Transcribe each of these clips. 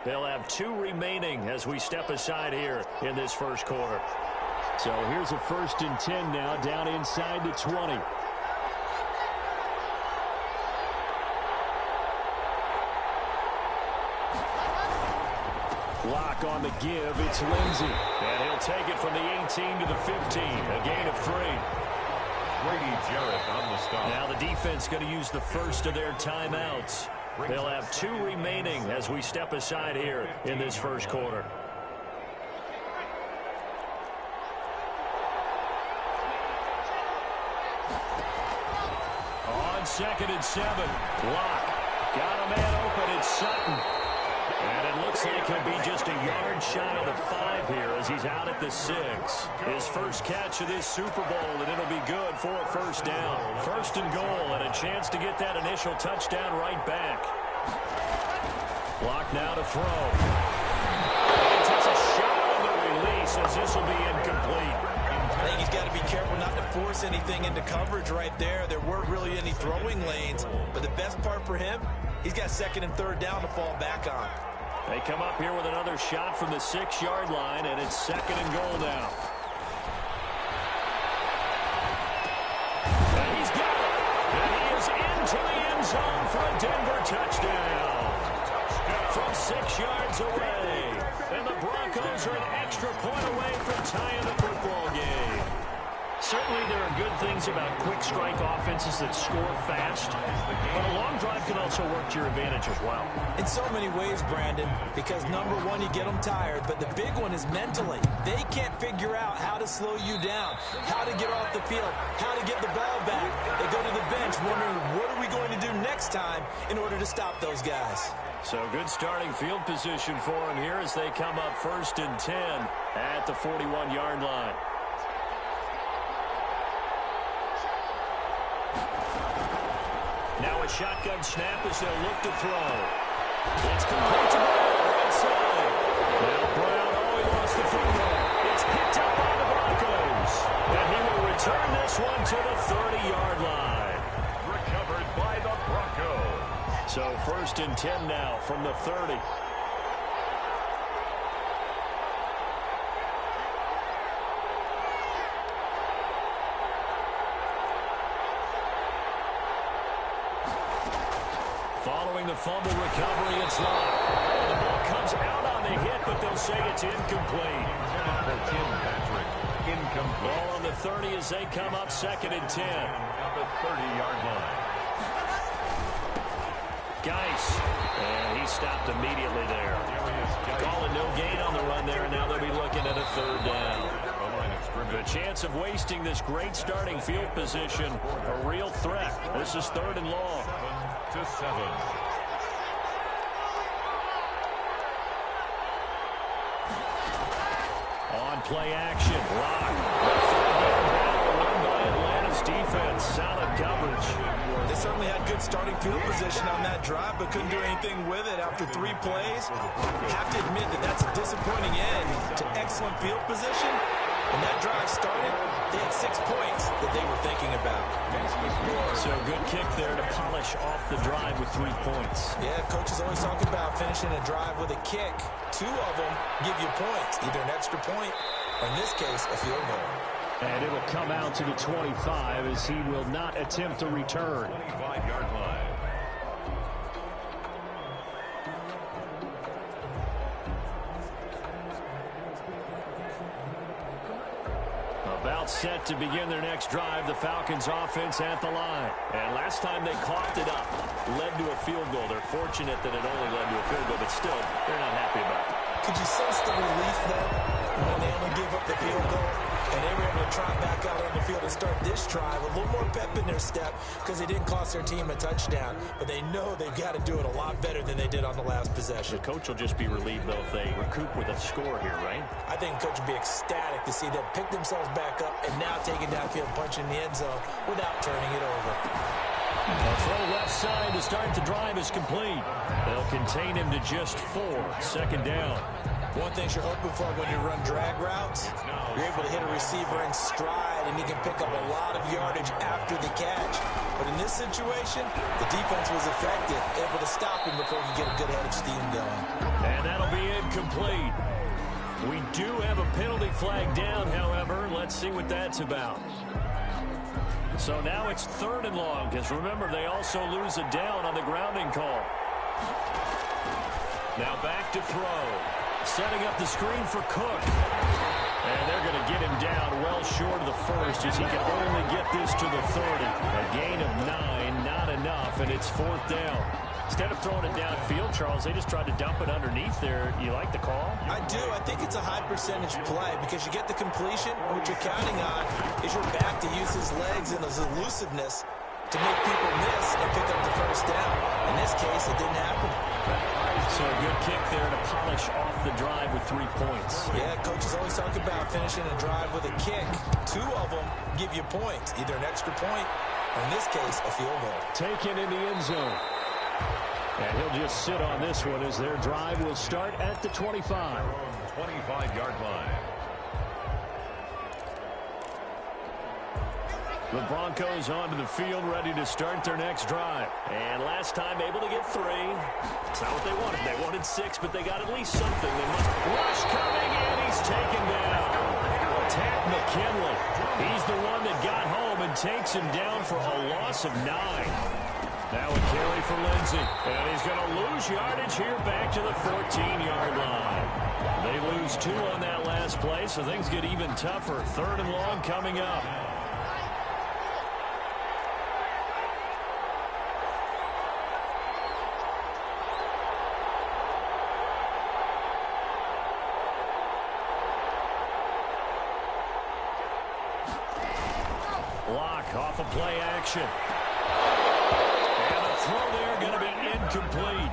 They'll have 2 remaining as we step aside here in this first quarter. So here's a 1st and 10 now, down inside the 20. Block on the give. It's Lindsey. And he'll take it from the 18 to the 15. A gain of 3. Brady Jarrett on the stop. Now the defense going to use the first of their timeouts. They'll have 2 remaining as we step aside here in this first quarter. On 2nd and 7. Block. Got a man open. It's Sutton. And it looks like he'll be just a yard shy of the 5 here as he's out at the 6. His first catch of this Super Bowl, and it'll be good for a 1st down. 1st and goal, and a chance to get that initial touchdown right back. Block now to throw. He takes a shot on the release as this will be incomplete. I think he's got to be careful not to force anything into coverage right there. There weren't really any throwing lanes, but the best part for him, he's got 2nd and 3rd down to fall back on. They come up here with another shot from the 6-yard line, and it's 2nd and goal now. And he's got it. And he is into the end zone for a Denver touchdown. From 6 yards away. And the Broncos are an extra point away from tying the football game. Certainly there are good things about quick strike offenses that score fast, but a long drive can also work to your advantage as well. In so many ways, Brandon, because number one, you get them tired, but the big one is mentally. They can't figure out how to slow you down, how to get off the field, how to get the ball back. They go to the bench wondering, what are we going to do next time in order to stop those guys? So good starting field position for them here as they come up 1st and 10 at the 41-yard line. Now a shotgun snap as they'll look to throw. It's complete to Brown right side. Now Brown, he lost the football. It's picked up by the Broncos. And he will return this one to the 30-yard line. Recovered by the Broncos. So 1st and 10 now from the 30. Following the fumble recovery, it's locked. The ball comes out on the hit, but they'll say it's incomplete. Incomplete. Ball on the 30 as they come up 2nd and 10. At the 30-yard line. Geis, and he stopped immediately there. Calling no gain on the run there, and now they'll be looking at a 3rd down. The chance of wasting this great starting field position, a real threat. This is 3rd and long. 7 to 7. On play action, Rock. Run by Atlanta's defense. Solid coverage. They certainly had good starting field position on that drive, but couldn't do anything with it after 3 plays. Have to admit that that's a disappointing end to excellent field position. When that drive started, they had 6 points that they were thinking about. So good kick there to polish off the drive with 3 points. Yeah, coaches always talk about finishing a drive with a kick. 2 of them give you points, either an extra point or, in this case, a field goal. And it will come out to the 25 as he will not attempt to return. 25-yard line. About set to begin their next drive, the Falcons offense at the line. And last time they coughed it up, led to a field goal. They're fortunate that it only led to a field goal, but still, they're not happy about it. Could you sense the relief, though, when they only gave up the field goal? And they were able to trot back out on the field and start this drive with a little more pep in their step because they didn't cost their team a touchdown. But they know they've got to do it a lot better than they did on the last possession. The coach will just be relieved, though, if they recoup with a score here, right? I think the coach will be ecstatic to see them pick themselves back up and now take it downfield, punching the end zone without turning it over. The throw left side to start the drive is complete. They'll contain him to just 4. 2nd down. One thing you're hoping for when you run drag routes, you're able to hit a receiver in stride, and he can pick up a lot of yardage after the catch. But in this situation, the defense was effective, able to stop him before he could get a good head of steam going. And that'll be incomplete. We do have a penalty flag down, however. Let's see what that's about. So now it's 3rd and long, because remember, they also lose a down on the grounding call. Now back to throw. Setting up the screen for Cook. And they're going to get him down well short of the first, as he can only get this to the 30. A gain of 9, not enough, and it's 4th down. Instead of throwing it downfield, Charles, they just tried to dump it underneath there. You like the call? I do. I think it's a high percentage play because you get the completion. What you're counting on is your back to use his legs and his elusiveness to make people miss and pick up the first down. In this case, it didn't happen. So a good kick there to polish off the drive with 3 points. Yeah, coaches always talk about finishing a drive with a kick. 2 of them give you points, either an extra point or, in this case, a field goal. Taken in the end zone. And he'll just sit on this one as their drive will start at the 25. 25-yard line. The Broncos onto the field, ready to start their next drive. And last time able to get 3. It's not what they wanted. They wanted 6, but they got at least something. They must rush coming, and he's taken down. Tat McKinley. He's the one that got home and takes him down for a loss of 9. Now a carry for Lindsey. And he's going to lose yardage here back to the 14-yard line. They lose 2 on that last play, so things get even tougher. 3rd and long coming up. Block off of play action. And the throw there going to be incomplete.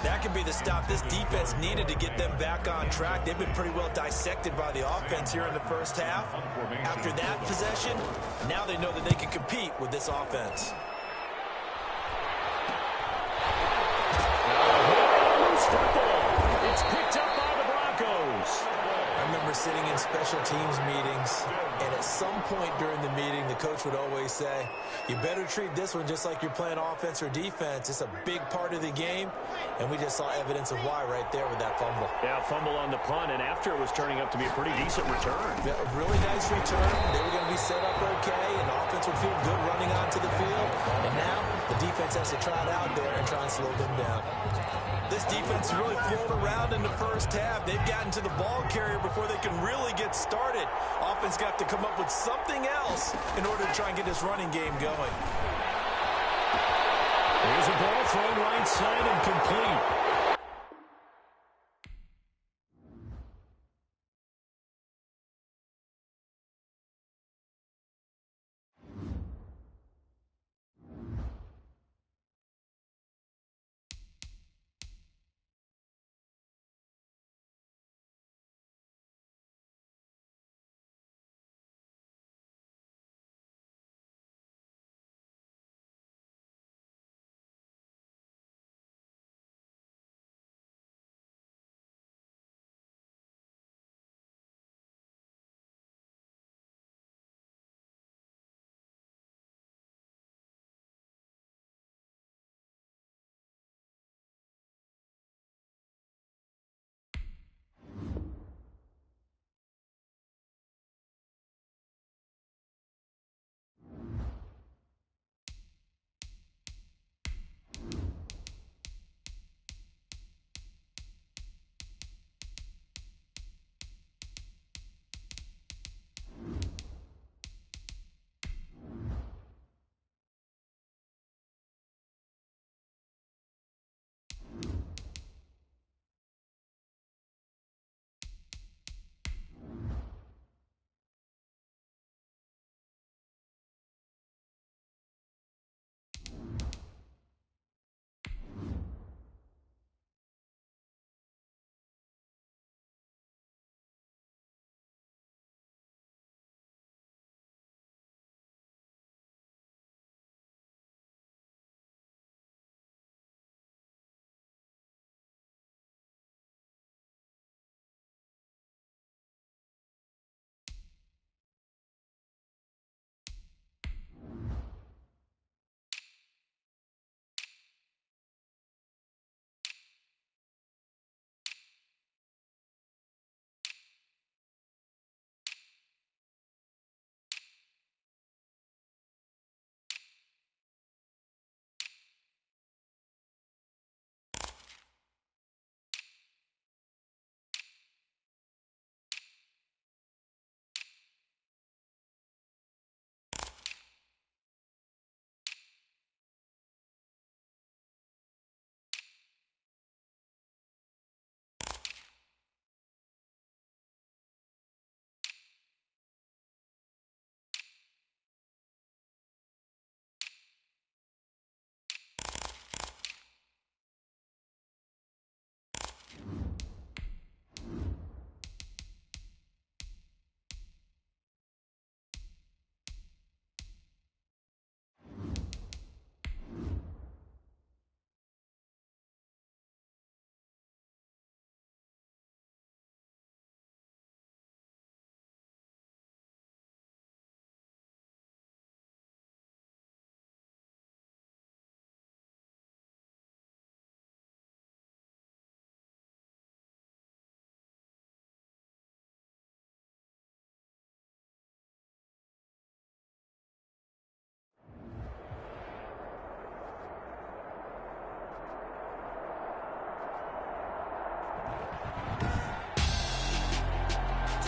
That could be the stop this defense needed to get them back on track. They've been pretty well dissected by the offense here in the first half. After that possession, now they know that they can compete with this offense. It's picked up by the Broncos. I remember sitting in special teams meetings, and at some point during the meeting, the coach would always say, you better treat this one just like you're playing offense or defense. It's a big part of the game, and we just saw evidence of why right there with that fumble. Yeah, fumble on the punt, and after it was turning up to be a pretty decent return. Yeah, a really nice return. They were going to be set up okay, and the offense would feel good running onto the field. And now the defense has to try it out there and try and slow them down. This defense really floated around in the first half. They've gotten to the ball carrier before they can really get started. Offense got to come up with something else in order to try and get this running game going. Here's a ball thrown right side and complete.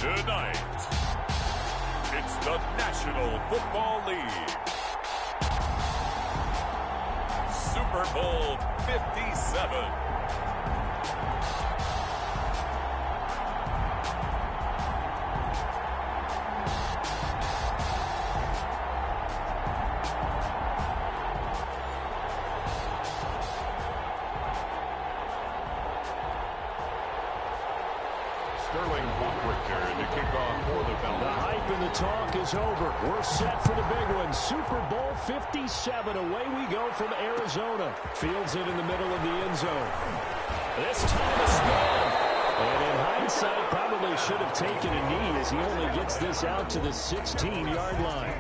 Tonight, it's the National Football League. Super Bowl 57. The hype and the talk is over. We're set for the big one. Super Bowl 57. Away we go from Arizona. Fields it in the middle of the end zone. This time a spin. And in hindsight, probably should have taken a knee as he only gets this out to the 16-yard line.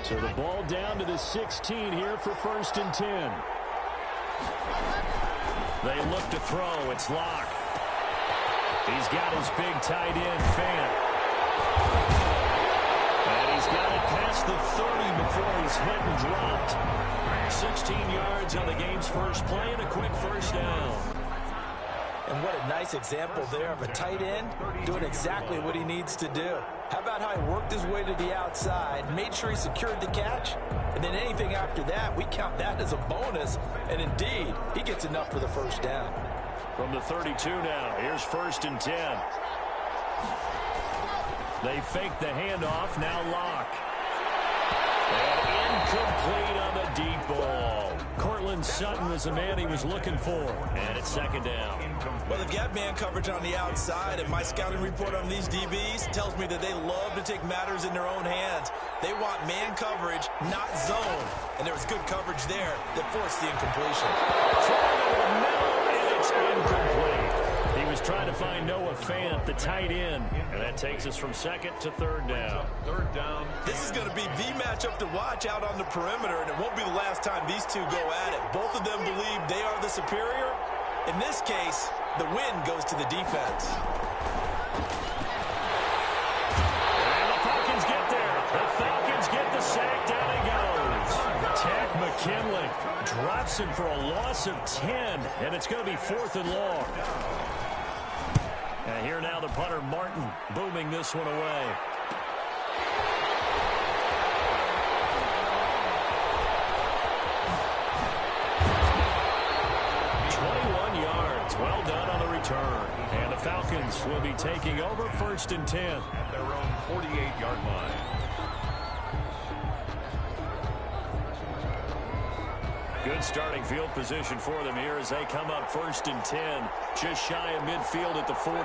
So the ball down to the 16 here for 1st and 10. They look to throw. It's Locke. He's got his big tight end, Fant. And he's got it past the 30 before he's hit and dropped. 16 yards on the game's first play and a quick first down. And what a nice example there of a tight end doing exactly what he needs to do. How about how he worked his way to the outside, made sure he secured the catch, and then anything after that, we count that as a bonus. And indeed, he gets enough for the first down. From the 32 now, here's 1st and 10. They fake the handoff, now Locke. And incomplete on the deep ball. Cortland Sutton was the man he was looking for. And it's 2nd down. Well, they've got man coverage on the outside, and my scouting report on these DBs tells me that they love to take matters in their own hands. They want man coverage, not zone. And there was good coverage there that forced the incompletion. Throwing over the middle, and it's incomplete. He was trying to find Noah Fant, the tight end. And that takes us from 2nd to 3rd down. 3rd down. This is going to be the matchup to watch out on the perimeter, and it won't be the last time these two go at it. Both of them believe they are the superior. In this case, the win goes to the defense. And the Falcons get there. The Falcons get the sack. Down he goes. Tech McKinley drops him for a loss of 10, and it's going to be 4th and long. And here now the punter, Martin, booming this one away. Well done on the return. And the Falcons will be taking over 1st and 10. At their own 48-yard line. Good starting field position for them here as they come up 1st and 10. Just shy of midfield at the 48.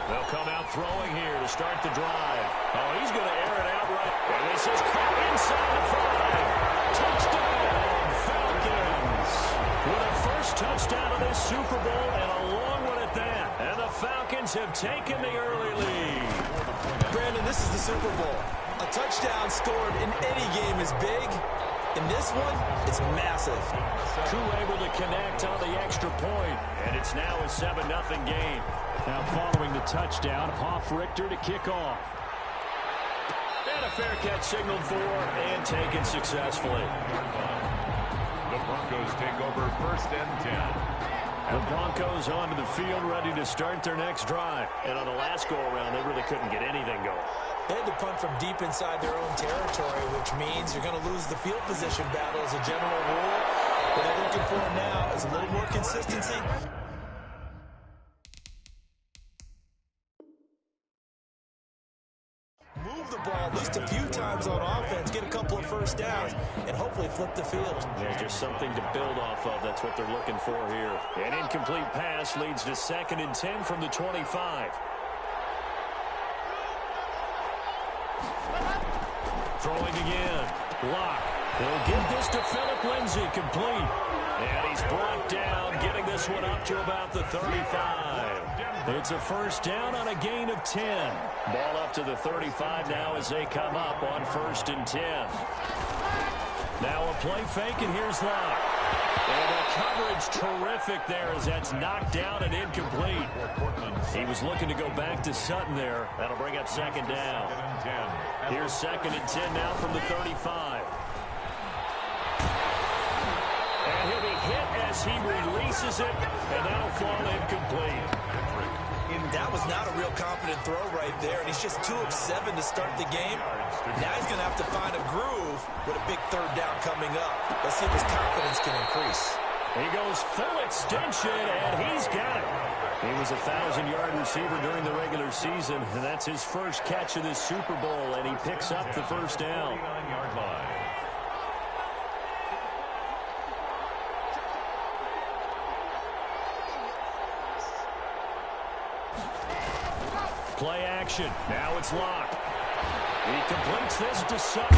They'll come out throwing here to start the drive. Oh, he's going to air it out right. And this is caught inside the 5. Touchdown, Falcons. With a first touchdown of this Super Bowl and a long one at that. And the Falcons have taken the early lead. Brandon, this is the Super Bowl. A touchdown scored in any game is big. In this one, it's massive. Koo able to connect on the extra point. And it's now a 7-0 game. Now following the touchdown, Hoff-Richter to kick off. And a fair catch signaled for and taken successfully. The Broncos take over 1st and 10. The Broncos onto the field ready to start their next drive. And on the last go-around, they really couldn't get anything going. They had to punt from deep inside their own territory, which means you're going to lose the field position battle as a general rule. What they're looking for now is a little more consistency. Move the ball at least a few times on offense, get a couple of first downs, and hopefully flip the field. There's just something to build off of. That's what they're looking for here. An incomplete pass leads to 2nd and 10 from the 25. Throwing again. Locke. He'll give this to Phillip Lindsay, complete. And he's brought down, getting this one up to about the 35. It's a first down on a gain of 10. Ball up to the 35 now as they come up on 1st and 10. Now a play fake, and here's Locke. And the coverage terrific there as that's knocked down and incomplete. He was looking to go back to Sutton there. That'll bring up 2nd down. Here's 2nd and 10 now from the 35. And he'll be hit as he releases it, and that'll fall incomplete. That was not a real confident throw right there, and he's just 2 of 7 to start the game. Now he's going to have to find a groove with a big third down coming up. Let's see if his confidence can increase. He goes full extension, and he's got it. He was a 1,000-yard receiver during the regular season, and that's his first catch of this Super Bowl, and he picks up the first down. Play action. Now it's locked. He completes this to Sutton.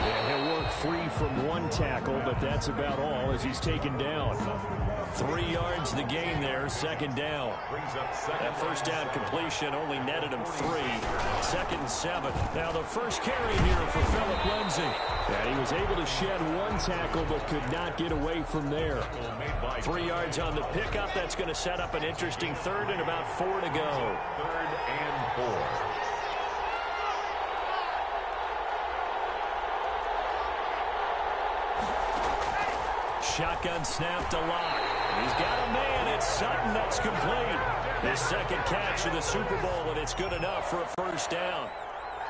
And he'll work free from one tackle, but that's about all as he's taken down. 3 yards the gain there, second down. That first down completion only netted him 3. 2nd and 7. Now the first carry here for Philip Lindsay. And he was able to shed one tackle but could not get away from there. 3 yards on the pickup. That's going to set up an interesting third and about 4 to go. 3rd and 4. Shotgun snap to Locke. He's got a man. It's Sutton. That's complete. His second catch of the Super Bowl, and it's good enough for a first down.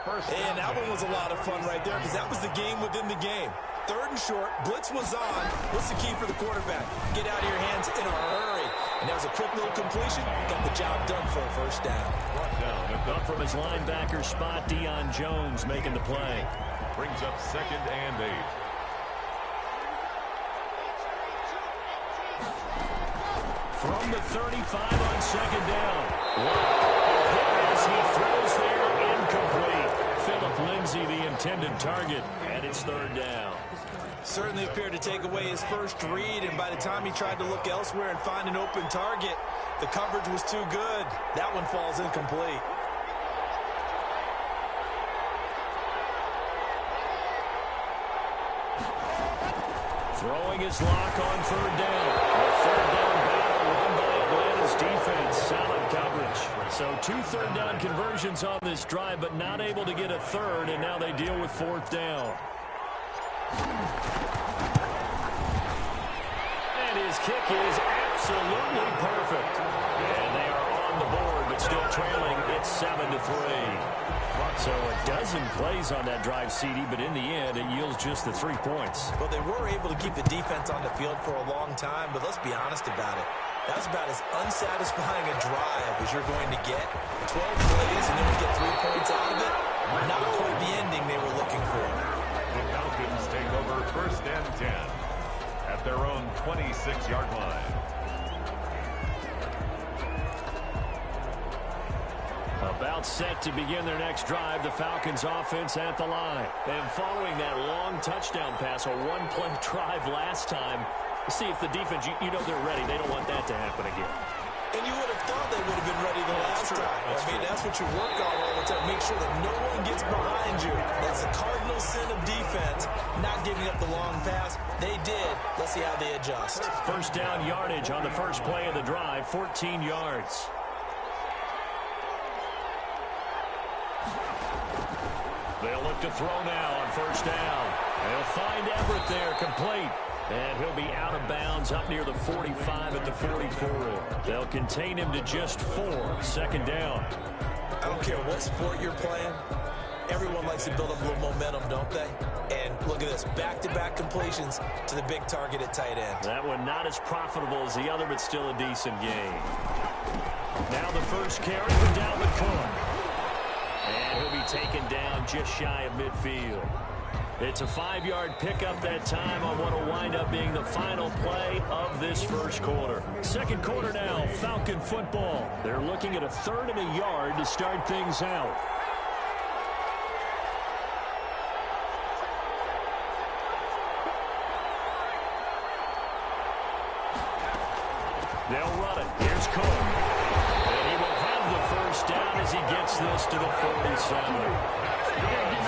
And that one was a lot of fun right there because that was the game within the game. 3rd and short. Blitz was on. What's the key for the quarterback? Get out of your hands in a hurry. And that was a quick little completion. Got the job done for a first down. Up from his linebacker spot, Deion Jones making the play. Brings up 2nd and 8. From the 35 on second down. As he throws there, incomplete. Philip Lindsay, the intended target, and it's 3rd down. Certainly appeared to take away his first read, and by the time he tried to look elsewhere and find an open target, the coverage was too good. That one falls incomplete. Throwing his lock on 3rd down. The 3rd down battle won by Atlanta's defense. Solid coverage. So 2 3rd down conversions on this drive, but not able to get a third, and now they deal with 4th down. And his kick is absolutely perfect. And they are on the board, but still trailing. It's 7-3. So a dozen plays on that drive, CD, but in the end, it yields just the 3 points. Well, they were able to keep the defense on the field for a long time, but let's be honest about it. That's about as unsatisfying a drive as you're going to get. 12 plays and then you get 3 points out of it. Not quite the ending they were looking for. The Falcons take over 1st and 10 at their own 26-yard line. About set to begin their next drive, the Falcons offense at the line. And following that long touchdown pass, a one-play drive last time, see if the defense, you know they're ready. They don't want that to happen again. And you would have thought they would have been ready the last time. That's what you work on all the time. Make sure that no one gets behind you. That's the cardinal sin of defense, not giving up the long pass. They did. Let's see how they adjust. First down yardage on the first play of the drive, 14 yards. They'll look to throw now on first down. They'll find Everett there, complete. And he'll be out of bounds up near the 45 at the 44. They'll contain him to just 4, second down. I don't care what sport you're playing. Everyone likes to build up a little momentum, don't they? And look at this, back-to-back completions to the big target at tight end. That one not as profitable as the other, but still a decent game. Now the first carry for Dalvin Cook. And he'll be taken down just shy of midfield. It's a 5-yard pickup that time on what will wind up being the final play of this first quarter. Second quarter now, Falcon football. They're looking at a 3rd and a yard to start things out. They'll run it. Here's Cook. And he will have the first down as he gets this to the 47.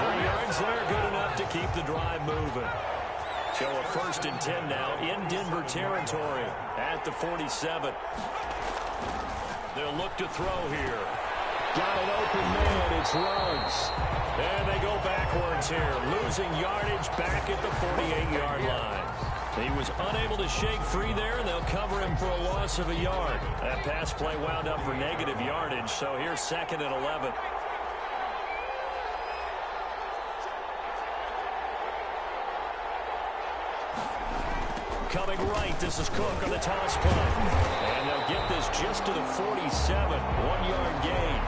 3 yards there, good enough to keep the drive moving. So a 1st and 10 now in Denver territory at the 47. They'll look to throw here. Got an open man, it's Ruggs. And they go backwards here, losing yardage back at the 48-yard line. He was unable to shake free there, and they'll cover him for a loss of a yard. That pass play wound up for negative yardage, so here's 2nd and 11. Coming right, this is Cook on the toss play. And they'll get this just to the 47, 1-yard gain.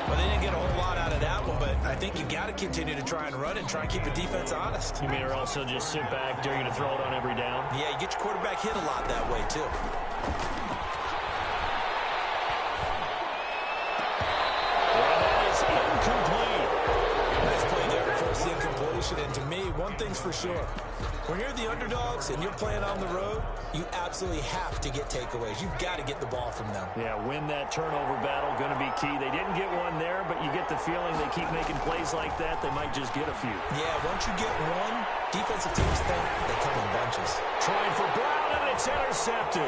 Well, they didn't get a whole lot out of that one, but I think you got to continue to try and run and try and keep the defense honest. You mean or also just sit back, dare you to throw it on every down? Yeah, you get your quarterback hit a lot that way, too. And that is incomplete. Nice play there to force the incompletion. And to me, one thing's for sure. When you're the underdogs and you're playing on the road, you absolutely have to get takeaways. You've got to get the ball from them. Yeah, win that turnover battle, going to be key. They didn't get one there, but you get the feeling they keep making plays like that, they might just get a few. Yeah, once you get one, defensive teams think they come in bunches. Trying for Brown, and it's intercepted.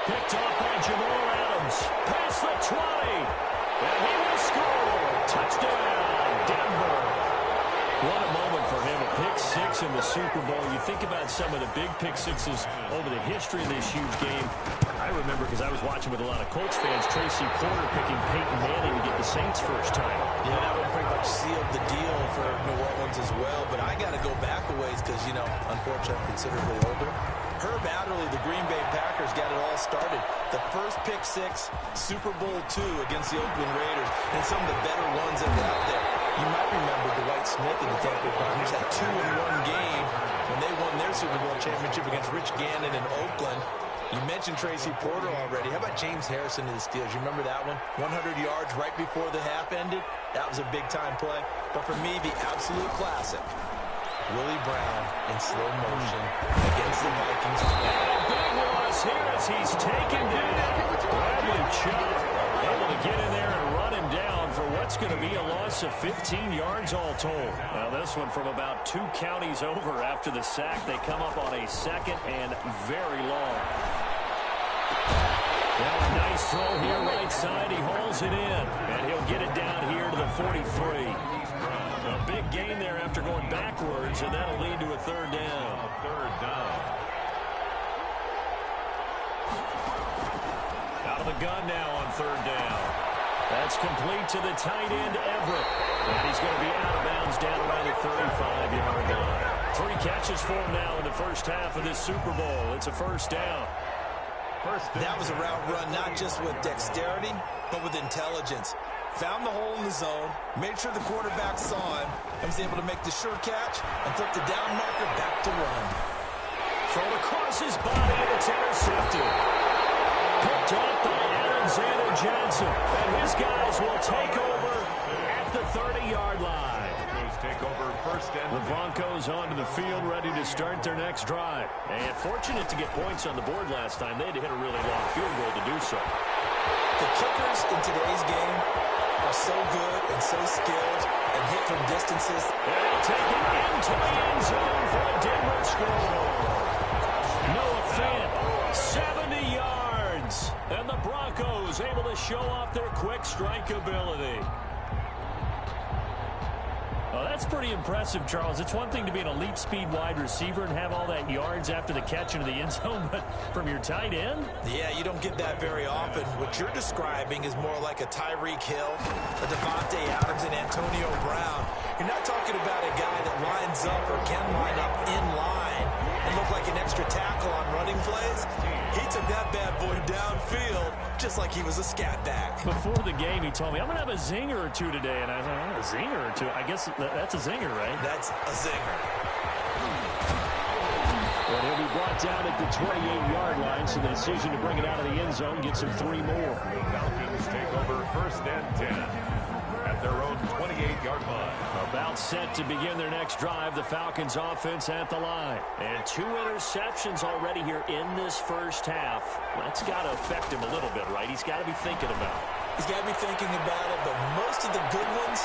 Picked off by Jamal Adams. Past the 20. And he will score. Touchdown, Denver. What a moment for him, a pick six in the Super Bowl. You think about some of the big pick sixes over the history of this huge game. I remember, because I was watching with a lot of Colts fans, Tracy Porter picking Peyton Manning to get the Saints first time. Yeah, that one pretty much sealed the deal for New Orleans as well. But I got to go back a ways because, you know, unfortunately, I'm considerably older. Herb Adderley, the Green Bay Packers, got it all started. The first pick six, Super Bowl II against the Oakland Raiders, and some of the better ones that were out there. You might remember Dwight Smith and the Tampa Bay Buccaneers had 2 in one game when they won their Super Bowl championship against Rich Gannon in Oakland. You mentioned Tracy Porter already. How about James Harrison to the Steelers? You remember that one? 100 yards right before the half ended. That was a big-time play. But for me, the absolute classic, Willie Brown in slow motion against the Vikings. And a big loss here as he's taken down. Bradley Chubb able to get in there and run him down for what's going to be a loss of 15 yards all told. Now this one from about 2 counties over after the sack. They come up on a 2nd and very long. Now a nice throw here right side. He hauls it in, and he'll get it down here to the 43. A big gain there after going backwards, and that'll lead to a 3rd down. Out of the gun now on 3rd down. That's complete to the tight end, Everett. And he's going to be out of bounds down around the 35-yard line. 3 catches for him now in the first half of this Super Bowl. It's a 1st down. That was a route run not just with dexterity, but with intelligence. Found the hole in the zone, made sure the quarterback saw him, and was able to make the sure catch and flip the down marker back to run. Thrown across his body, and it's intercepted. Picked up by Alexander Johnson, and his guys will take over at the 30-yard line. Take over 1st and the Broncos onto the field, ready to start their next drive. And fortunate to get points on the board last time. They had to hit a really long field goal to do so. The kickers in today's game are so good and so skilled and hit from distances. And take it into the end zone for a Denver score. Noah Fant, 70 yards. And the Broncos able to show off their quick strike ability. Well, that's pretty impressive, Charles. It's one thing to be an elite speed wide receiver and have all that yards after the catch into the end zone, but from your tight end? Yeah, you don't get that very often. What you're describing is more like a Tyreek Hill, a Devontae Adams, and Antonio Brown. You're not talking about a guy that lines up or can line up in line and look like an extra tackle on running plays. He took that bad boy downfield just like he was a scat back. Before the game, he told me, I'm going to have a zinger or two today. And I was like, a zinger or two? I guess that's a zinger, right? That's a zinger. Well, he'll be brought down at the 28-yard line, so the decision to bring it out of the end zone gets him 3 more. the Falcons take over 1st and 10 at their own 28-yard line. About set to begin their next drive, the Falcons offense at the line. And 2 interceptions already here in this first half. That's got to affect him a little bit, right? He's got to be thinking about it. He's got to be thinking about it, but most of the good ones,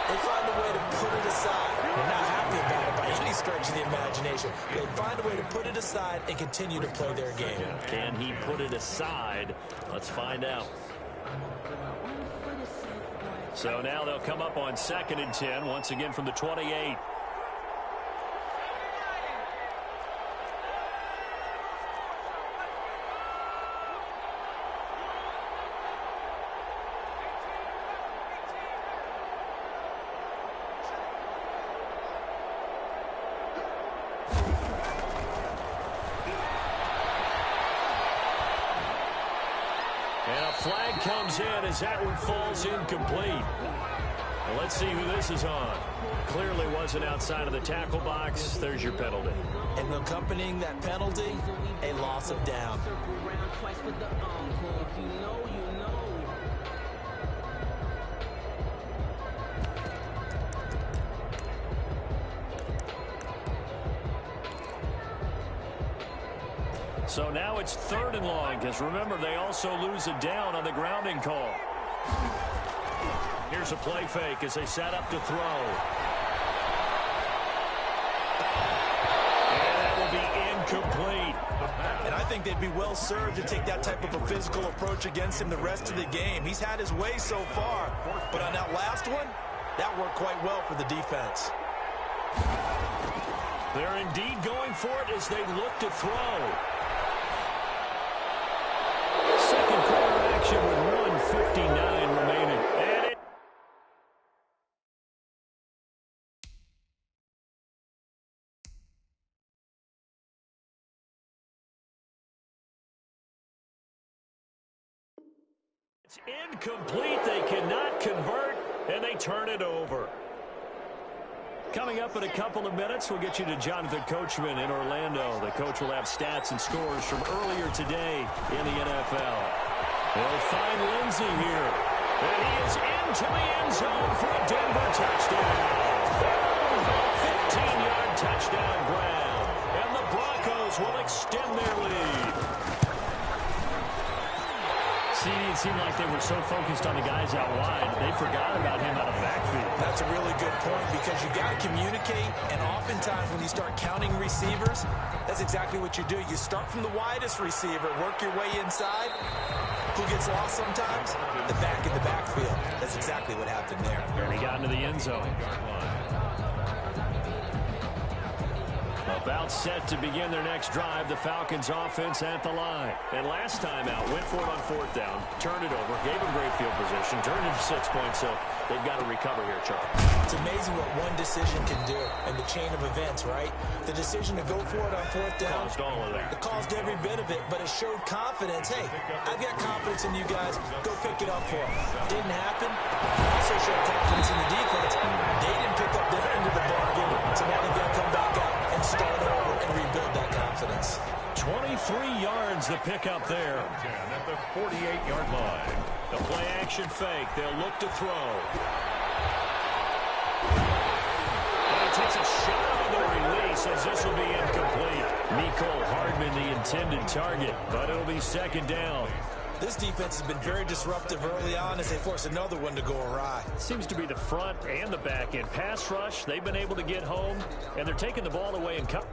they find a way to put it aside. They're not happy about it by any stretch of the imagination. They find a way to put it aside and continue to play their game. Can he put it aside? Let's find out. So now they'll come up on 2nd and 10, once again from the 28. Flag comes in as that one falls incomplete. Well, let's see who this is on. Clearly wasn't outside of the tackle box. There's your penalty. And accompanying that penalty, a loss of down. So now it's 3rd and long, because remember, they also lose a down on the grounding call. Here's a play fake as they set up to throw. And that will be incomplete. And I think they'd be well served to take that type of a physical approach against him the rest of the game. He's had his way so far, but on that last one, that worked quite well for the defense. They're indeed going for it as they look to throw. Second quarter action with 1:59 remaining. And it's incomplete. They cannot convert, and they turn it over. Coming up in a couple of minutes, we'll get you to Jonathan Coachman in Orlando. The coach will have stats and scores from earlier today in the NFL. They'll find Lindsey here. And he is into the end zone for a Denver touchdown. 15-yard touchdown grab. And the Broncos will extend their lead. See, it seemed like they were so focused on the guys out wide, they forgot about him out of the backfield. That's a really good point because you got to communicate, and oftentimes when you start counting receivers, that's exactly what you do. You start from the widest receiver, work your way inside. Who gets lost sometimes? The back in the backfield. That's exactly what happened there. And he got into the end zone. About set to begin their next drive, the Falcons offense at the line. And last time out, went for it on 4th down, turned it over, gave them great field position, turned it to 6 points, so they've got to recover here, Charles. It's amazing what one decision can do in the chain of events, right? The decision to go for it on 4th down. Caused all of that. It caused every bit of it, but it showed confidence. Hey, I've got confidence in you guys. Go pick it up for them. Didn't happen. Also showed confidence in the defense. They didn't pick up their end of the bargain, so now they've got to come back out and start over and rebuild that confidence. 23 yards the pickup there. At the 48-yard line. The play action fake. They'll look to throw. And he takes a shot on the release as this will be incomplete. Mecole Hardman the intended target, but it'll be 2nd down. This defense has been very disruptive early on as they force another one to go awry. Seems to be the front and the back end. Pass rush, they've been able to get home, and they're taking the ball away and cut.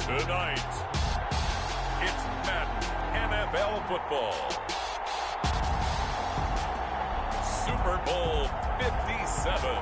Tonight, it's Madden NFL football. Super Bowl 57.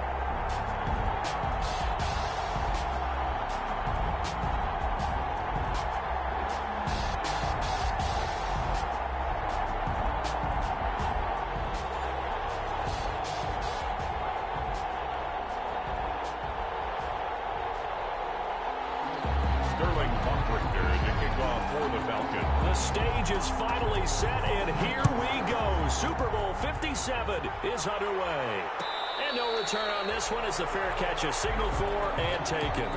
The stage is finally set, and here we go. Super Bowl 57 is underway. And no return on this one as the fair catch is signaled for and taken.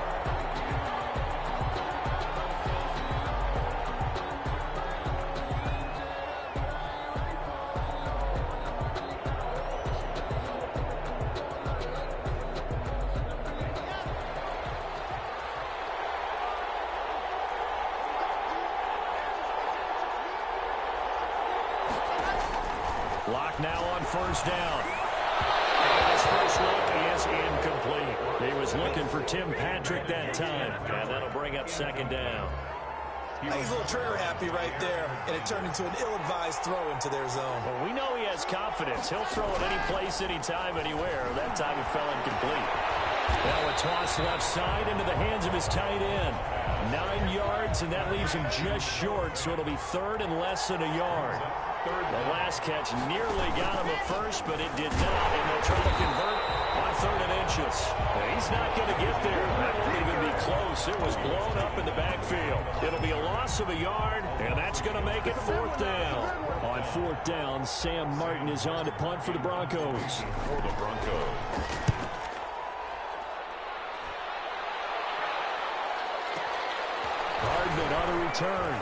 Clock now on first down. And his first look is incomplete. He was looking for Tim Patrick that time, and that'll bring up second down. He's a little trigger happy right there, and it turned into an ill-advised throw into their zone. Well, we know he has confidence. He'll throw it any place, anytime, anywhere. That time it fell incomplete. Now a toss left side into the hands of his tight end. 9 yards, and that leaves him just short, so it'll be third and less than a yard. The last catch nearly got him a first, but it did not, and they'll try to convert on 3rd and inches. He's not going to get there. That won't even be close. It was blown up in the backfield. It'll be a loss of a yard, and that's going to make it 4th down. On 4th down, Sam Martin is on to punt for the Broncos. For the Broncos. Hardman on the return.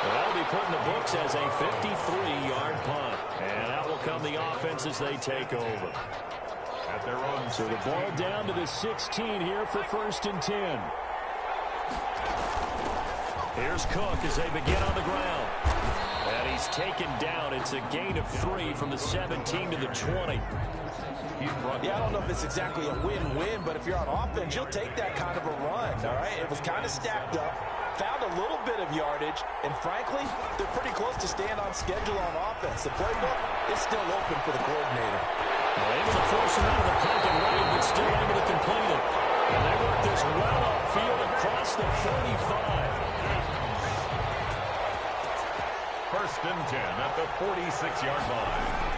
That'll be put in the books as a 53-yard punt. And out will come the offense as they take over. At their own. So the ball down to the 16 here for 1st and 10. Here's Cook as they begin on the ground. And he's taken down. It's a gain of 3 from the 17 to the 20. Yeah, I don't know if it's exactly a win-win, but if you're on offense, you'll take that kind of a run, all right? It was kind of stacked up, found a little bit of yardage, and frankly, they're pretty close to staying on schedule on offense. The playbook is still open for the coordinator. Well, able to force him out of the pocket right, but still able to complete it. And they work this well upfield across the 35. 1st and 10 at the 46-yard line.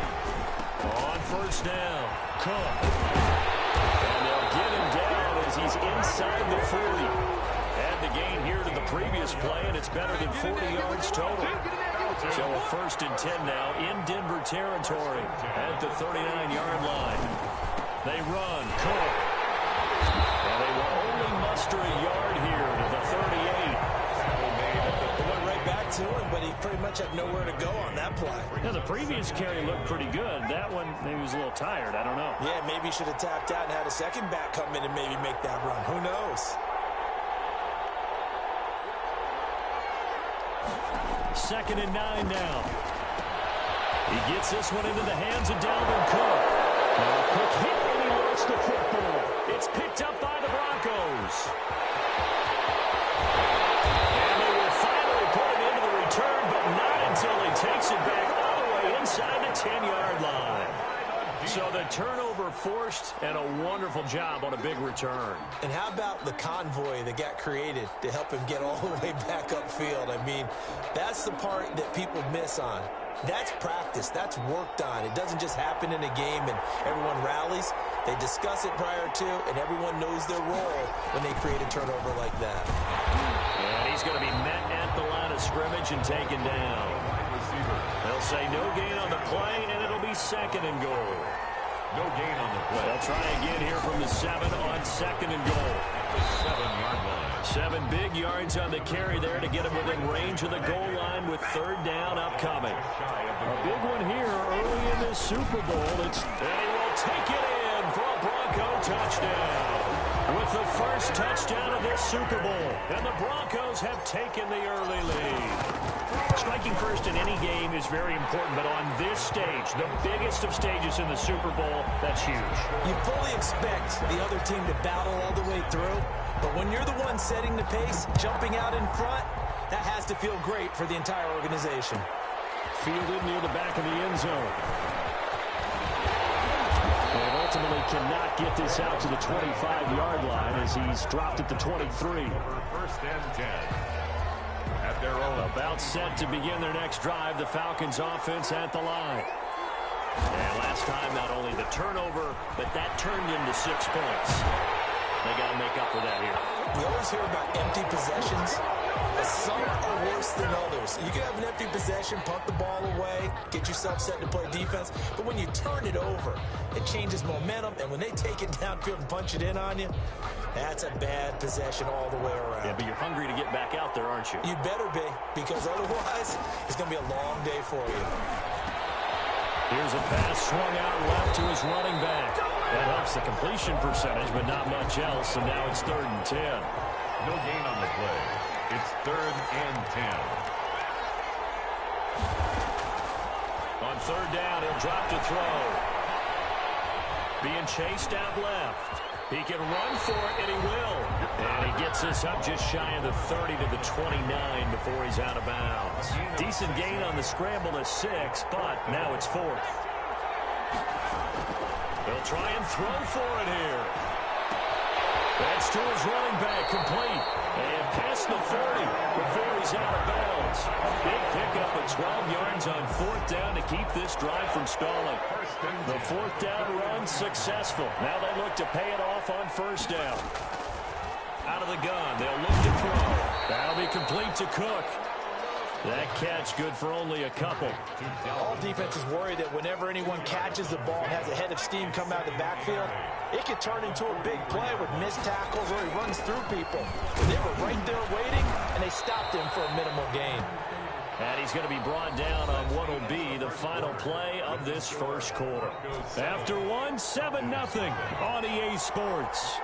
On 1st down, Cook. And they'll get him down as he's inside the 40. Add the gain here to the previous play, and it's better than 40 yards total. So a 1st and 10 now in Denver territory at the 39-yard line. They run, Cook. And they will only muster a yard here to the 38. They went right back to him, but he pretty much had nowhere to go on that play. Now, the previous carry looked pretty good. That one, maybe he was a little tired. I don't know. Yeah, maybe he should have tapped out and had a second back come in and maybe make that run. Who knows? 2nd and 9 now. He gets this one into the hands of Dalvin Cook. Now Cook hit and he lost the football. It's picked up by the Broncos. And they will finally put it into the return, but not until he takes it back all the way inside the 10-yard line. So the turnover forced, and a wonderful job on a big return. And how about the convoy that got created to help him get all the way back upfield? I mean, that's the part that people miss on. That's practice. That's worked on. It doesn't just happen in a game and everyone rallies. They discuss it prior to, and everyone knows their role when they create a turnover like that. And he's going to be met at the line of scrimmage and taken down. They'll say no gain on the play, and it'll be 2nd and goal. No gain on the play. They'll try again here from the 7 on 2nd and goal. 7-yard line. 7 big yards on the carry there to get him within range of the goal line with 3rd down upcoming. A big one here early in this Super Bowl. And he will take it in for a Bronco touchdown. With the first touchdown of this Super Bowl. And the Broncos have taken the early lead. Striking first in any game is very important, but on this stage, the biggest of stages in the Super Bowl, that's huge. You fully expect the other team to battle all the way through. But when you're the one setting the pace, jumping out in front, that has to feel great for the entire organization. Fielded near the back of the end zone. And ultimately cannot get this out to the 25-yard line as he's dropped at the 23. First and 10. At their own. About set to begin their next drive, the Falcons offense at the line. And last time, not only the turnover, but that turned into 6 points. They got to make up for that here. We always hear about empty possessions, but some are worse than others. You can have an empty possession, punt the ball away, get yourself set to play defense, but when you turn it over, it changes momentum, and when they take it downfield and punch it in on you, that's a bad possession all the way around. Yeah, but you're hungry to get back out there, aren't you? You better be, because otherwise, it's going to be a long day for you. Here's a pass swung out left to his running back. That helps the completion percentage, but not much else, and now it's 3rd and 10. No gain on the play. It's 3rd and 10. On 3rd down, he'll drop to throw. Being chased out left. He can run for it, and he will. And he gets this up just shy of the 30 to the 29 before he's out of bounds. Decent gain on the scramble to 6, but now it's 4th. They'll try and throw for it here. That's to his running back, complete. And past the 40 before he's out of bounds. Big pickup of 12 yards on 4th down to keep this drive from stalling. The 4th down run successful. Now they look to pay it off on 1st down. Out of the gun, they'll look to throw. That'll be complete to Cook. That catch good for only a couple. All defenses worry that whenever anyone catches the ball and has a head of steam come out of the backfield, it could turn into a big play with missed tackles or he runs through people. They were right there waiting, and they stopped him for a minimal gain. And he's going to be brought down on what will be the final play of this first quarter. After one, 7-0 on EA Sports.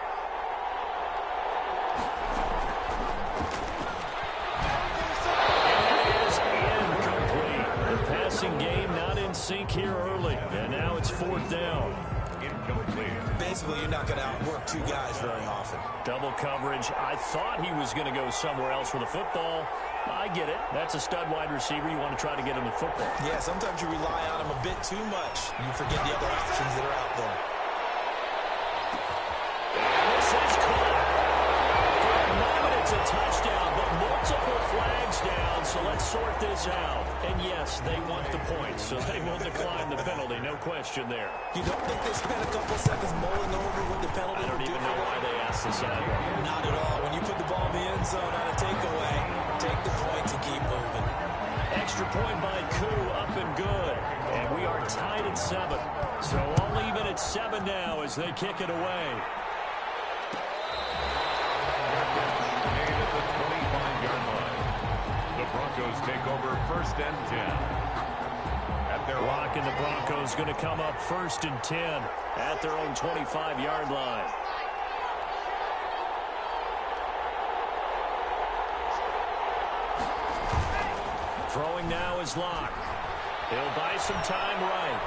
Game not in sync here early, and now it's 4th down. Incomplete. Basically, you're not going to outwork 2 guys very often. Double coverage. I thought he was going to go somewhere else with the football. I get it. That's a stud wide receiver. You want to try to get him the football. Yeah, sometimes you rely on him a bit too much. You forget the other options that are out there. And this is caught. For a moment, it's a touchdown, but multiple flags down, so let's sort this out. And yes, they want the points, so they will decline the penalty, no question there. You don't think they spent a couple seconds mulling over what the penalty I don't even know why they asked the sideline. Not at all. When you put the ball in the end zone on a takeaway, take the points and keep moving. Extra point by Koo, up and good. And we are tied at 7. So all even at 7 now as they kick it away. Made at the 25-yard line. The Broncos take over 1st and 10. At their Rock and the Broncos going to come up 1st and 10 at their own 25-yard line. Throwing now is Locke. He'll buy some time right.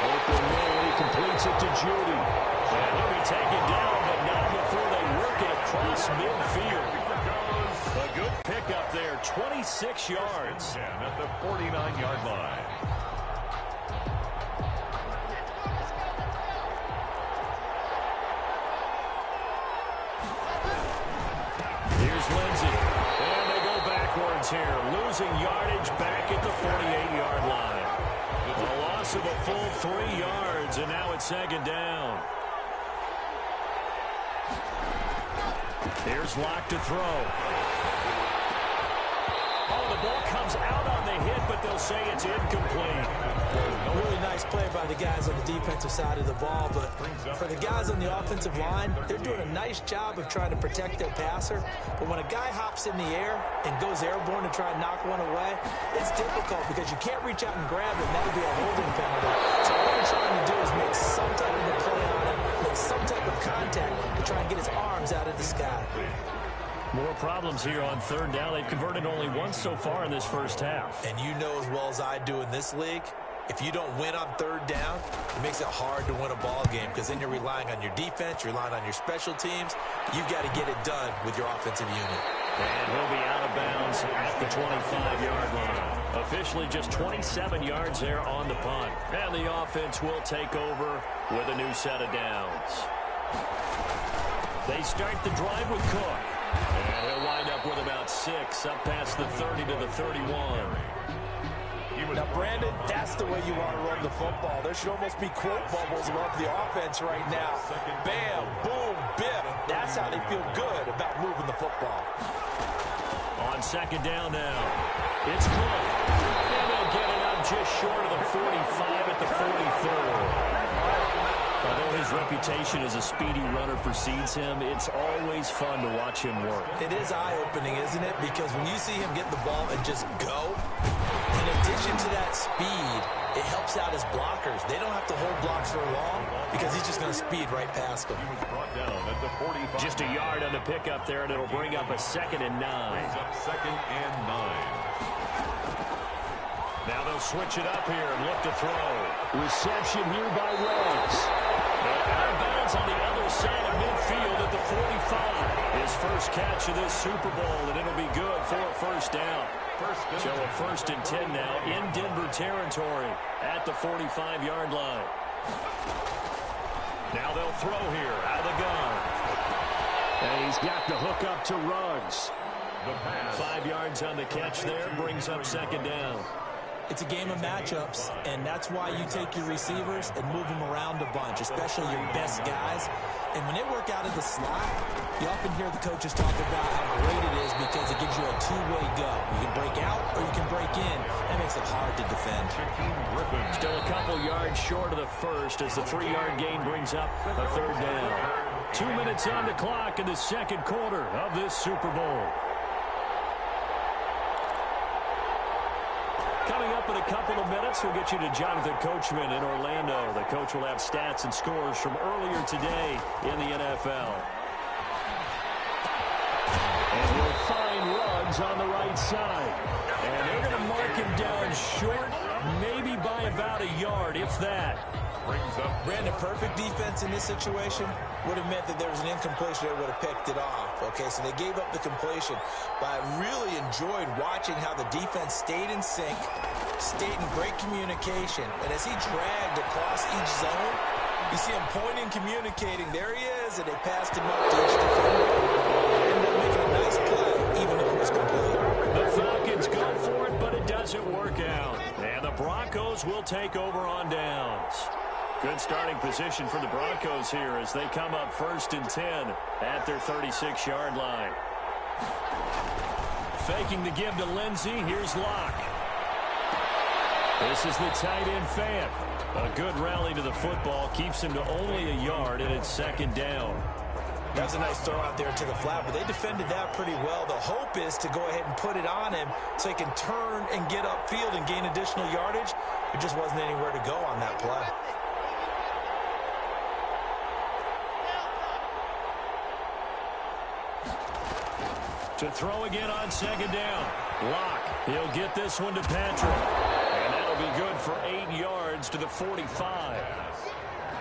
Open middle, he completes it to Judy. And he'll be taken down, but not before they work it across midfield. A good pickup there, 26 yards. at the 49-yard line. Here's Lindsey. And they go backwards here, losing yardage back at the 48-yard line. A loss of a full 3 yards, and now it's 2nd down. Here's Locke to throw. Oh, the ball comes out on the hit, but they'll say it's incomplete. A really nice play by the guys on the defensive side of the ball, but for the guys on the offensive line, they're doing a nice job of trying to protect their passer. But when a guy hops in the air and goes airborne to try and knock one away, it's difficult because you can't reach out and grab it, and that would be a holding penalty. So what they're trying to do is make some type of a play on it, make some type of contact to try and get his arms out of the sky. More problems here on 3rd down. They've converted only once so far in this first half. And you know as well as I do in this league, if you don't win on 3rd down, It makes it hard to win a ball game because then you're relying on your defense, you're relying on your special teams. You've got to get it done with your offensive unit. And he'll be out of bounds at the 25-yard line. Officially just 27 yards there on the punt. And the offense will take over with a new set of downs. They start the drive with Cook. And he'll wind up with about 6 up past the 30 to the 31. Now, Brandon, that's the way you want to run the football. There should almost be quote bubbles above the offense right now. Bam, boom, biff. That's how they feel good about moving the football. On second down now, it's Cook. And they'll get it up just short of the 45 at the 44. Although his reputation as a speedy runner precedes him, it's always fun to watch him work. It is eye-opening, isn't it? Because when you see him get the ball and just go, in addition to that speed, it helps out his blockers. They don't have to hold blocks for long because he's just going to speed right past them. He was brought down at the 45. Just a yard on the pickup there, and it'll bring up a 2nd and 9. Brings up 2nd and 9. Now they'll switch it up here and look to throw. Reception here by Ruggs. Out of bounds on the other side of midfield at the 45. His first catch of this Super Bowl, and it'll be good for a first down. So a 1st and 10 now in Denver territory at the 45-yard line. Now they'll throw here out of the gun. And he's got the hook up to Ruggs. 5 yards on the catch there, brings up 2nd down. It's a game of matchups, and that's why you take your receivers and move them around a bunch, especially your best guys. And when they work out of the slot, you often hear the coaches talk about how great it is because it gives you a two-way go. You can break out or you can break in. That makes it hard to defend. Still a couple yards short of the first as the 3-yard gain brings up a 3rd down. 2 minutes on the clock in the 2nd quarter of this Super Bowl. Coming up in a couple of minutes, we'll get you to Jonathan Coachman in Orlando. The coach will have stats and scores from earlier today in the NFL. And he'll find Ruggs on the right side. And they're going to mark him down short, maybe by about a yard, if that. Brings up Brandon, perfect defense in this situation would have meant that there was an incompletion. They would have picked it off. Okay, so they gave up the completion. But I really enjoyed watching how the defense stayed in sync, stayed in great communication. And as he dragged across each zone, you see him pointing, communicating. There he is, and they passed him up to each defender. Ended up making a nice play, even though it was complete. The Falcons go for it, but it doesn't work out. And the Broncos will take over on downs. Good starting position for the Broncos here as they come up 1st and 10 at their 36-yard line. Faking the give to Lindsey. Here's Locke. This is the tight end Fant. A good rally to the football. Keeps him to only a yard, and it's 2nd down. That was a nice throw out there to the flat, but they defended that pretty well. The hope is to go ahead and put it on him so he can turn and get upfield and gain additional yardage. There just wasn't anywhere to go on that play. To throw again on 2nd down. Locke. He'll get this one to Patrick. And that'll be good for 8 yards to the 45.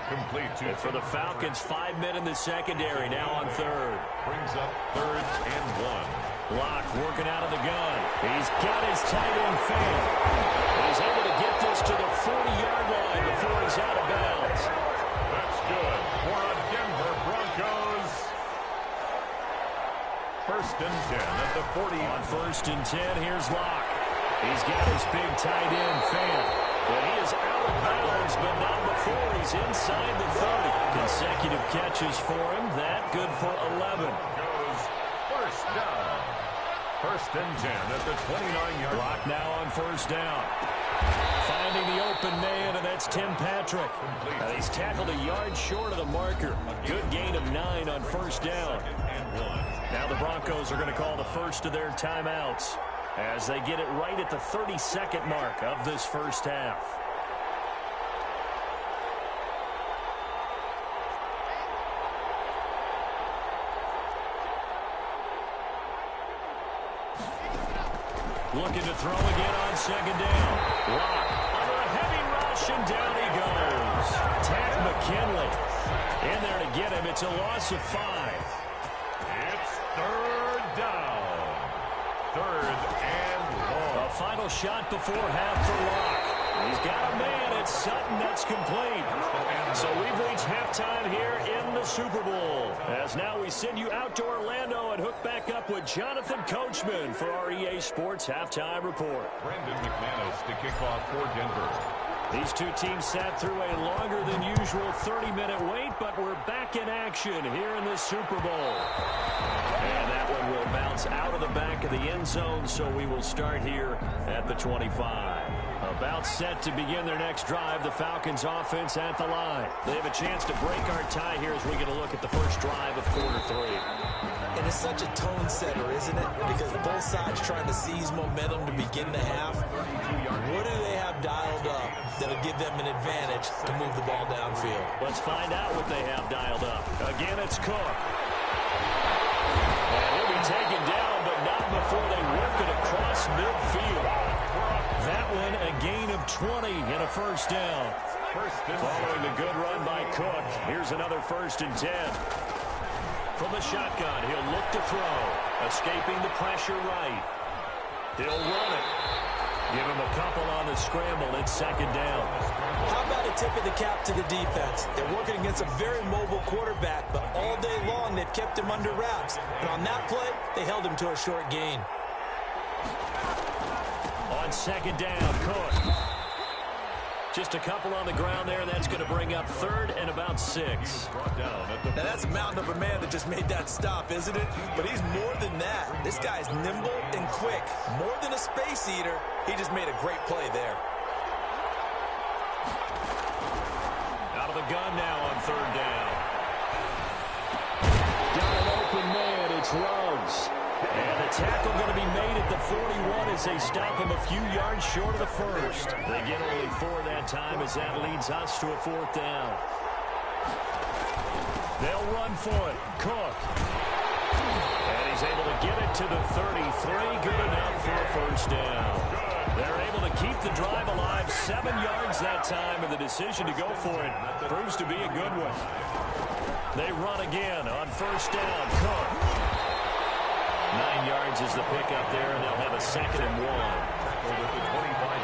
complete to. And for the Falcons, 5 men in the secondary, now on 3rd. Brings up 3rd and 1. Locke working out of the gun. He's got his tight end Fant. He's able to get this to the 40-yard line before he's out of bounds. That's good for a Denver Broncos. 1st and 10 at the 40. On 1st and 10, here's Locke. He's got his big tight end Fant. But he is out of bounds, but not before he's inside the 30. Consecutive catches for him. That good for 11. Goes 1st down. 1st and 10 at the 29-yard. Locke now on 1st down. Finding the open man, and that's Tim Patrick. And he's tackled a yard short of the marker. Good gain of 9 on 1st down. Now the Broncos are going to call the first of their timeouts as they get it right at the 32nd mark of this first half. Looking to throw again on 2nd down. Locke under a heavy rush, and down he goes. McKinley. In there to get him. It's a loss of 5. It's third down. Third and long. A final shot before half for Locke. He's got a man. It's Sutton. That's complete. So we've reached halftime here in the Super Bowl. As now we send you out to Orlando and hook back up with Jonathan Coachman for our EA Sports Halftime Report. Brandon McManus to kick off for Denver. These two teams sat through a longer than usual 30-minute wait, but we're back in action here in the Super Bowl. And that one will bounce out of the back of the end zone, so we will start here at the 25. About set to begin their next drive, the Falcons offense at the line. They have a chance to break our tie here as we get a look at the first drive of quarter 3. And it's such a tone setter, isn't it? Because both sides trying to seize momentum to begin the half. What do they have dialed up that'll give them an advantage to move the ball downfield? Let's find out what they have dialed up. Again, it's Cook. And he'll be taken down, but not before they work it across midfield. That one, a gain of 20 and a first down. Following the good run by Cook, here's another 1st and 10. From the shotgun, he'll look to throw. Escaping the pressure right. He'll run it. Give him a couple on the scramble. It's 2nd down. How about a tip of the cap to the defense? They're working against a very mobile quarterback, but all day long they've kept him under wraps. And on that play, they held him to a short gain. On 2nd down, Cook. Just a couple on the ground there. That's going to bring up 3rd and about 6. Now that's a mountain of a man that just made that stop, isn't it? But he's more than that. This guy's nimble and quick. More than a space eater. He just made a great play there. Out of the gun now on 3rd down. Got an open man. It's Ruggs. And the tackle going to be made at the 41 as they stop him a few yards short of the 1st. They get only 4 that time as that leads us to a 4th down. They'll run for it. Cook. And he's able to get it to the 33. Good enough for a 1st down. They're able to keep the drive alive. 7 yards that time, and the decision to go for it proves to be a good one. They run again on 1st down. Cook. 9 yards is the pickup there, and they'll have a 2nd and 1.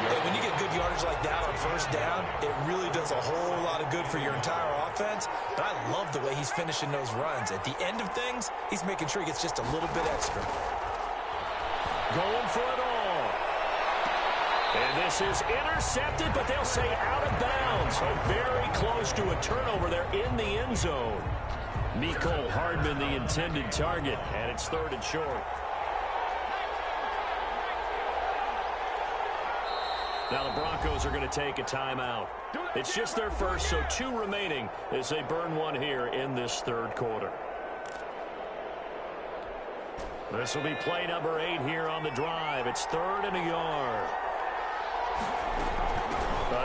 Hey, when you get good yardage like that on 1st down, it really does a whole lot of good for your entire offense. But I love the way he's finishing those runs. At the end of things, he's making sure he gets just a little bit extra. Going for it all. And this is intercepted, but they'll say out of bounds. So very close to a turnover there in the end zone. Mecole Hardman, the intended target, and it's 3rd and short. Now the Broncos are going to take a timeout. It's just their first, so 2 remaining as they burn one here in this 3rd quarter. This will be play number 8 here on the drive. It's 3rd and a yard.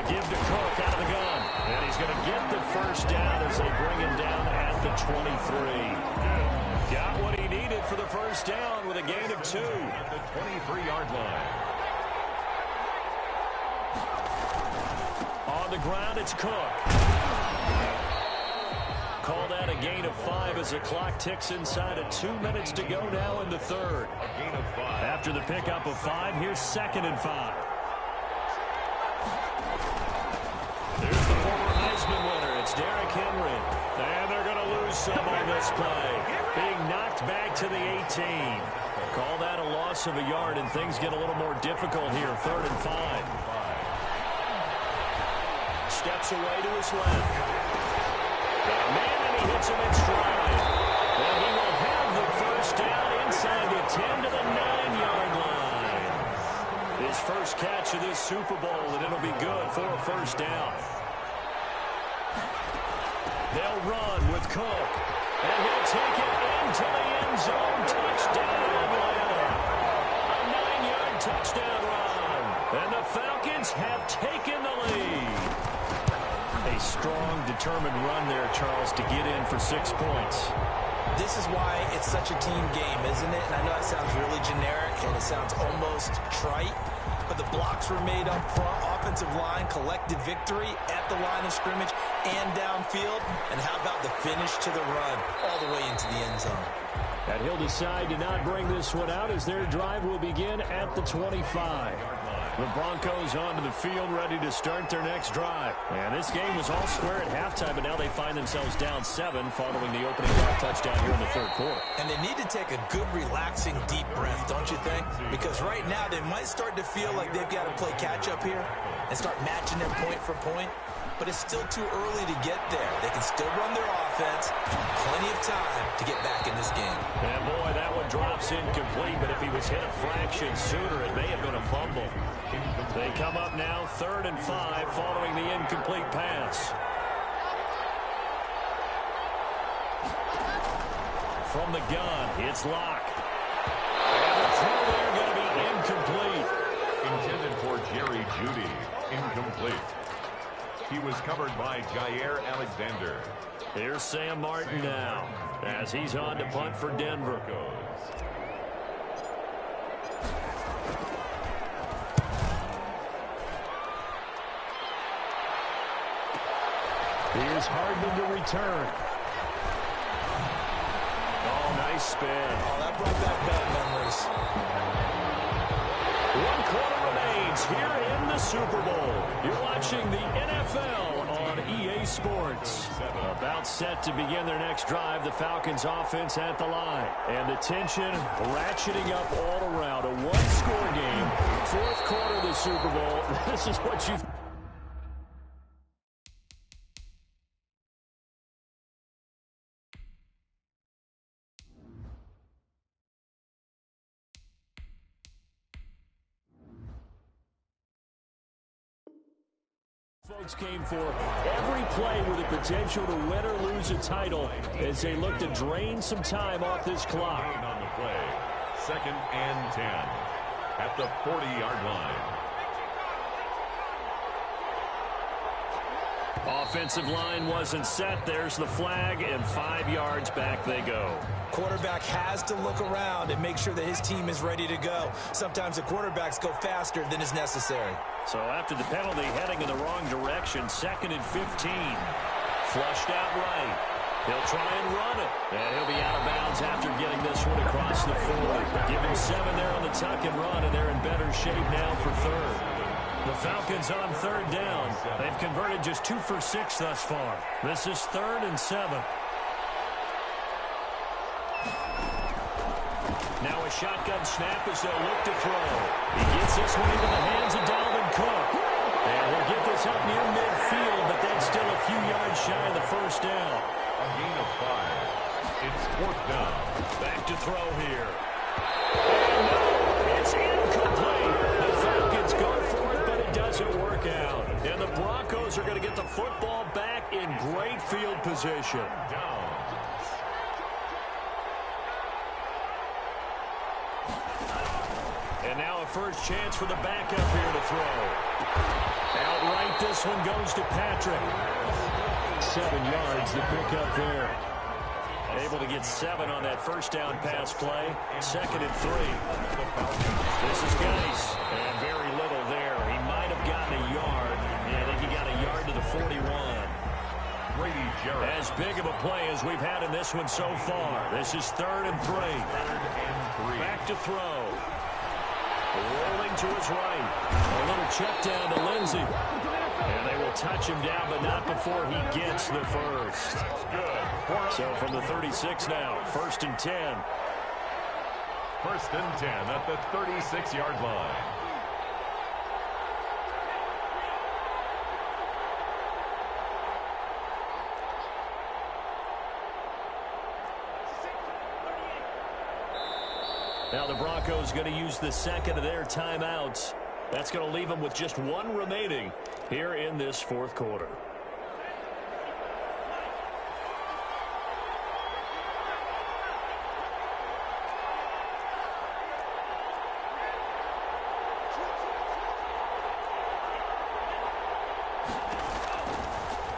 Give to Cook out of the gun. And he's going to get the 1st down as they bring him down at the 23. Got what he needed for the 1st down with a gain of 2. At the 23-yard line. On the ground, it's Cook. Call that a gain of 5 as the clock ticks inside of 2 minutes to go now in the 3rd. A gain of 5. After the pickup of 5, here's 2nd and 5. There's the former Heisman winner. It's Derrick Henry. And they're going to lose some on this play. Being knocked back to the 18. Call that a loss of a yard, and things get a little more difficult here. 3rd and 5. Steps away to his left. Man, and he hits him in stride. And he will have the 1st down inside the 10 to the 9-yard line. His first catch of this Super Bowl, and it'll be good for a 1st down. They'll run with Cook. And he'll take it into the end zone. Touchdown, Atlanta. A 9-yard touchdown run. And the Falcons have taken the lead. A strong, determined run there, Charles, to get in for 6 points. This is why it's such a team game, isn't it? And I know that sounds really generic and it sounds almost trite, but the blocks were made up front. offensive line collective victory at the line of scrimmage and downfield? And how about the finish to the run all the way into the end zone? And he'll decide to not bring this one out as their drive will begin at the 25. The Broncos onto the field ready to start their next drive. And this game was all square at halftime, but now they find themselves down 7 following the opening drive touchdown here in the third quarter. And they need to take a good, relaxing, deep breath, don't you think? Because right now they might start to feel like they've got to play catch-up here and start matching their point for point. But it's still too early to get there. They can still run their offense. Plenty of time to get back in this game. And boy, that one drops incomplete, but if he was hit a fraction sooner, it may have been a fumble. They come up now 3rd and 5 following the incomplete pass. From the gun, it's Locke. And the throw there going to be incomplete. Intended for Jerry Jeudy. Incomplete. He was covered by Jair Alexander. Here's Sam Martin now as he's on to punt for Denver. Here's Hardman to return. Oh, nice spin. Oh, that brought back bad memories. 1 quarter remains here in the Super Bowl. You're watching the NFL on EA Sports. About set to begin their next drive, the Falcons offense at the line. And the tension ratcheting up all around. A one-score game, 4th quarter of the Super Bowl. This is what you... Folks came for every play with the potential to win or lose a title as they look to drain some time off this clock. On the play, 2nd and 10 at the 40-yard line. Offensive line wasn't set. There's the flag, and 5 yards back they go. Quarterback has to look around and make sure that his team is ready to go. Sometimes the quarterbacks go faster than is necessary. So after the penalty, heading in the wrong direction, 2nd and 15. Flushed out right. He'll try and run it. And he'll be out of bounds after getting this one across the 40. Give him 7 there on the tuck and run, and they're in better shape now for 3rd. The Falcons on 3rd down. They've converted just 2 for 6 thus far. This is 3rd and 7. Now a shotgun snap as they'll look to throw. He gets this one into the hands of Dalvin Cook. And he'll get this up near midfield, but that's still a few yards shy of the 1st down. A gain of 5. It's 4th down. Back to throw here. And no, it's incomplete. The Falcons go for it, but it doesn't work out. And the Broncos are going to get the football back in great field position. Down. And now a first chance for the backup here to throw. Outright, this one goes to Patrick. 7 yards to pick up there. Able to get 7 on that first down pass play. 2nd and 3. This is Geis. And very little there. He might have gotten a yard. Yeah, I think he got a yard to the 41. Brady Jarrett. As big of a play as we've had in this one so far. This is 3rd and 3. 3rd and 3. Back to throw. Rolling to his right. A little check down to Lindsey. And they will touch him down, but not before he gets the first. Good. So from the 36 now, 1st and 10. 1st and 10 at the 36-yard line. Now the Broncos going to use the 2nd of their timeouts. That's going to leave them with just 1 remaining here in this 4th quarter.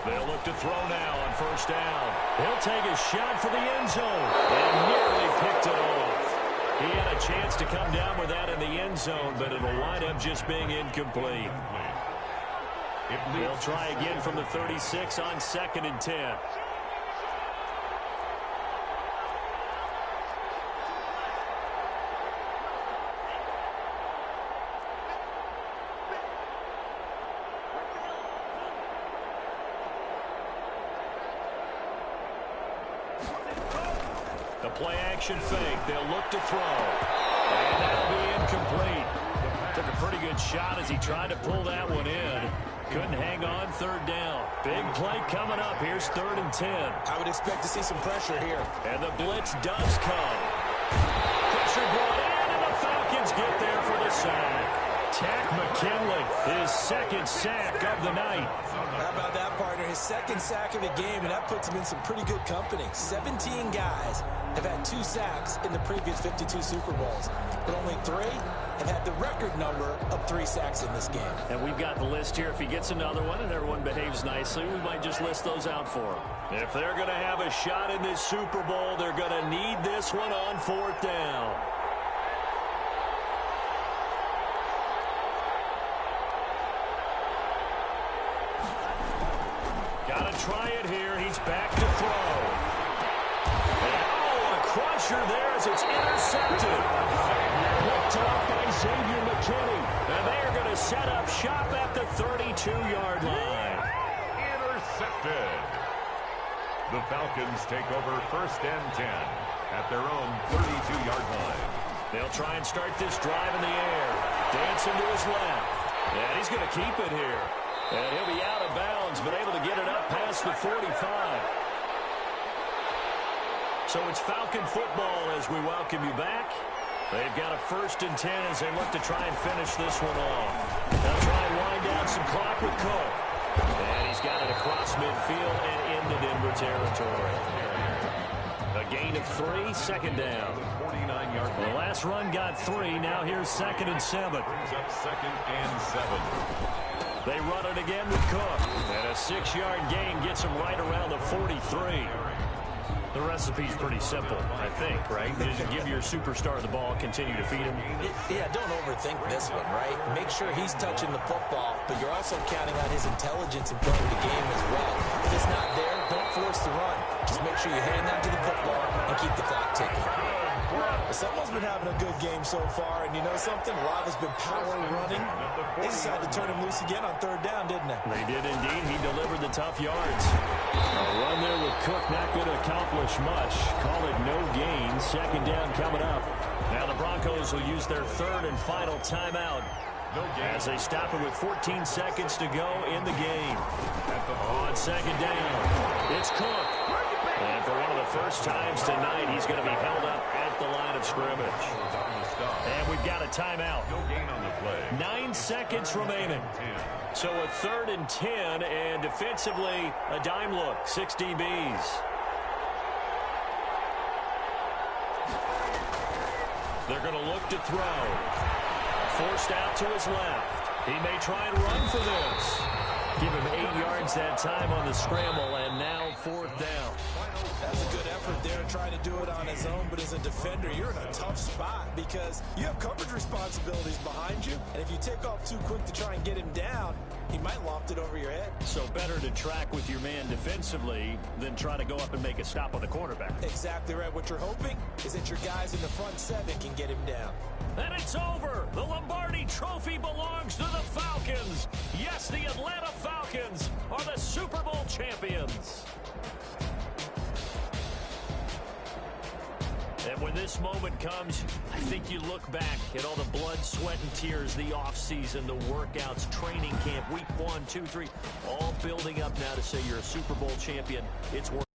They'll look to throw now on 1st down. He'll take a shot for the end zone and nearly picked it off. He had a chance to come down with that in the end zone, but it'll wind up just being incomplete. They'll try again from the 36 on 2nd and 10. The play-action fake. They'll look to throw. And that'll be incomplete. Took a pretty good shot as he tried to pull that one in. Couldn't hang on 3rd down. Big play coming up. Here's 3rd and 10. I would expect to see some pressure here. And the blitz does come. Pressure brought in, and the Falcons get there for the sack. Tack McKinley, his 2nd sack of the night. How about that, partner? His 2nd sack of the game, and that puts him in some pretty good company. 17 guys have had 2 sacks in the previous 52 Super Bowls, but only 3 have had the record number of 3 sacks in this game. And we've got the list here. If he gets another one and everyone behaves nicely, we might just list those out for him. If they're going to have a shot in this Super Bowl, they're going to need this one on 4th down. Got to try it here. He's back to throw. And, a crusher there as it's intercepted. Picked off by Xavier McKinney. And they are going to set up shop at the 32-yard line. Intercepted. The Falcons take over 1st and 10 at their own 32-yard line. They'll try and start this drive in the air. Dancing to his left. And he's going to keep it here. And he'll be out of bounds, but able to get it up past the 45. So it's Falcon football as we welcome you back. They've got a 1st and 10 as they look to try and finish this one off. They'll try and wind down some clock with Cook. And he's got it across midfield and into Denver territory. A gain of 3, 2nd down. The last run got 3. Now here's 2nd and 7. Brings up 2nd and 7. They run it again with Cook. And a 6-yard gain gets him right around the 43. The recipe's pretty simple, I think, right? Just give your superstar the ball, continue to feed him. Yeah, don't overthink this one, right? Make sure he's touching the football, but you're also counting on his intelligence in playing the game as well. If it's not there, don't force the run. Just make sure you hang on to the football and keep the clock ticking. Someone's been having a good game so far, and you know something? A lot has been power running. They decided to turn him loose again on 3rd down, didn't they? They did indeed. He delivered the tough yards. A run there with Cook, not going to accomplish much. Call it no gain. 2nd down coming up. Now the Broncos will use their 3rd and final timeout as they stop it with 14 seconds to go in the game. On 2nd down, it's Cook. And for one of the first times tonight, he's going to be held up at the line of scrimmage. And we've got a timeout. No gain on the play. 9 seconds remaining. So a 3rd and 10, and defensively, a dime look, 6 DBs. They're going to look to throw. Forced out to his left. He may try and run for this. Give him 8 yards that time on the scramble, and now 4th down. That's a good effort there, trying to do it on his own, but as a defender, you're in a tough spot because you have coverage responsibilities behind you, and if you take off too quick to try and get him down, he might loft it over your head. So better to track with your man defensively than try to go up and make a stop on the quarterback. Exactly right. What you're hoping is that your guys in the front 7 can get him down. And it's over. The Lombardi Trophy belongs to the Falcons. Yes, the Atlanta Falcons are the Super Bowl champions. And when this moment comes, I think you look back at all the blood, sweat, and tears, the offseason, the workouts, training camp, week 1, 2, 3, all building up now to say you're a Super Bowl champion. It's worth